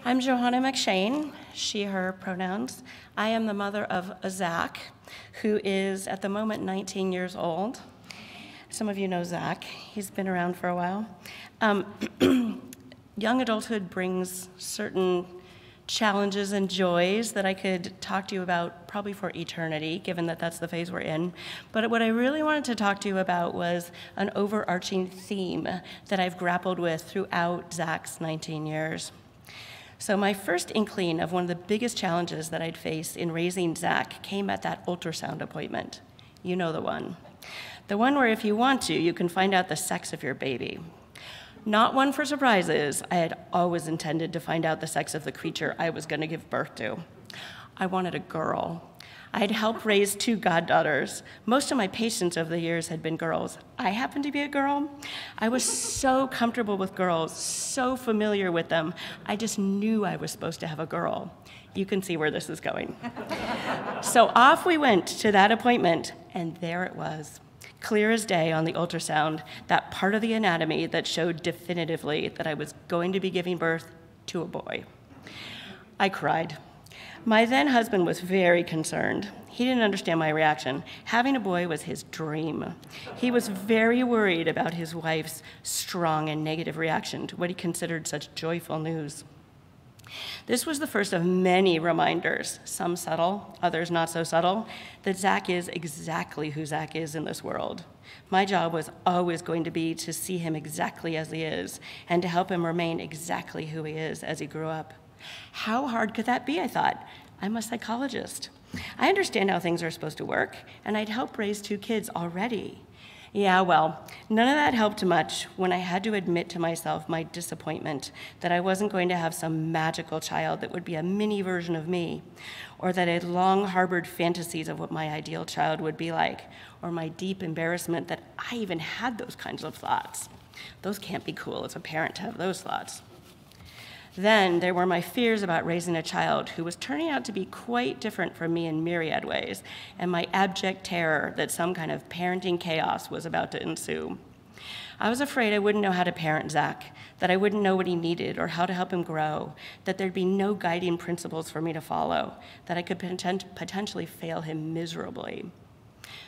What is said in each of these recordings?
I'm Johanna McShane, she, her pronouns. I am the mother of a Zach, who is at the moment 19 years old. Some of you know Zach, he's been around for a while. Young adulthood brings certain challenges and joys that I could talk to you about probably for eternity, given that that's the phase we're in. But what I really wanted to talk to you about was an overarching theme that I've grappled with throughout Zach's 19 years. So my first inkling of one of the biggest challenges that I'd face in raising Zach came at that ultrasound appointment. You know the one. The one where if you want to, you can find out the sex of your baby. Not one for surprises. I had always intended to find out the sex of the creature I was going to give birth to. I wanted a girl. I'd helped raise 2 goddaughters. Most of my patients over the years had been girls. I happened to be a girl. I was so comfortable with girls, so familiar with them. I just knew I was supposed to have a girl. You can see where this is going. So off we went to that appointment, and there it was. Clear as day on the ultrasound, that part of the anatomy that showed definitively that I was going to be giving birth to a boy. I cried. My then husband was very concerned. He didn't understand my reaction. Having a boy was his dream. He was very worried about his wife's strong and negative reaction to what he considered such joyful news. This was the first of many reminders, some subtle, others not so subtle, that Zach is exactly who Zach is in this world. My job was always going to be to see him exactly as he is and to help him remain exactly who he is as he grew up. How hard could that be, I thought? I'm a psychologist. I understand how things are supposed to work, and I'd helped raise 2 kids already. Yeah, well, none of that helped much when I had to admit to myself my disappointment that I wasn't going to have some magical child that would be a mini version of me, or that I'd long harbored fantasies of what my ideal child would be like, or my deep embarrassment that I even had those kinds of thoughts. Those can't be cool as a parent to have those thoughts. Then there were my fears about raising a child who was turning out to be quite different from me in myriad ways, and my abject terror that some kind of parenting chaos was about to ensue. I was afraid I wouldn't know how to parent Zach, that I wouldn't know what he needed or how to help him grow, that there'd be no guiding principles for me to follow, that I could potentially fail him miserably.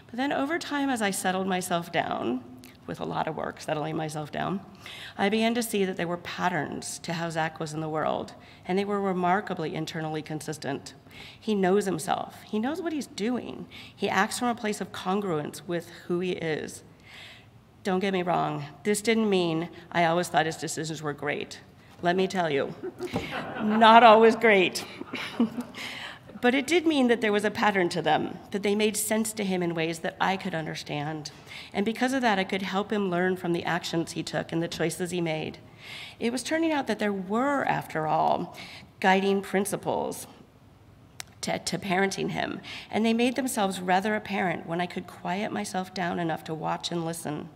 But then over time, as I settled myself down, with a lot of work settling myself down, I began to see that there were patterns to how Zach was in the world, and they were remarkably internally consistent. He knows himself. He knows what he's doing. He acts from a place of congruence with who he is. Don't get me wrong, this didn't mean I always thought his decisions were great. Let me tell you, not always great. But it did mean that there was a pattern to them, that they made sense to him in ways that I could understand. And because of that, I could help him learn from the actions he took and the choices he made. It was turning out that there were, after all, guiding principles to parenting him, and they made themselves rather apparent when I could quiet myself down enough to watch and listen.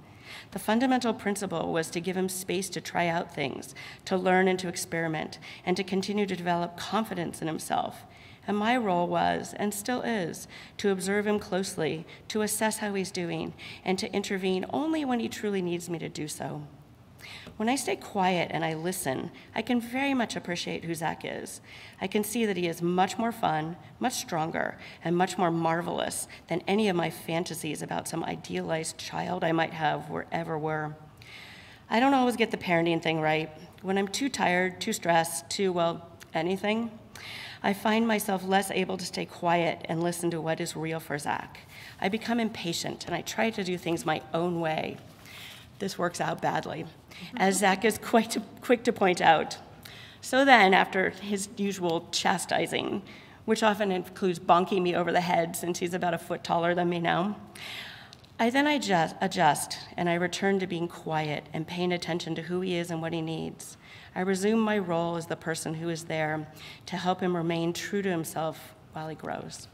The fundamental principle was to give him space to try out things, to learn and to experiment, and to continue to develop confidence in himself. And my role was, and still is, to observe him closely, to assess how he's doing, and to intervene only when he truly needs me to do so. When I stay quiet and I listen, I can very much appreciate who Zach is. I can see that he is much more fun, much stronger, and much more marvelous than any of my fantasies about some idealized child I might have ever were. I don't always get the parenting thing right. When I'm too tired, too stressed, anything, I find myself less able to stay quiet and listen to what is real for Zach. I become impatient and I try to do things my own way. This works out badly, as Zach is quite quick to point out. So then, after his usual chastising, which often includes bonking me over the head since he's about a foot taller than me now, I then adjust and I return to being quiet and paying attention to who he is and what he needs. I resume my role as the person who is there to help him remain true to himself while he grows.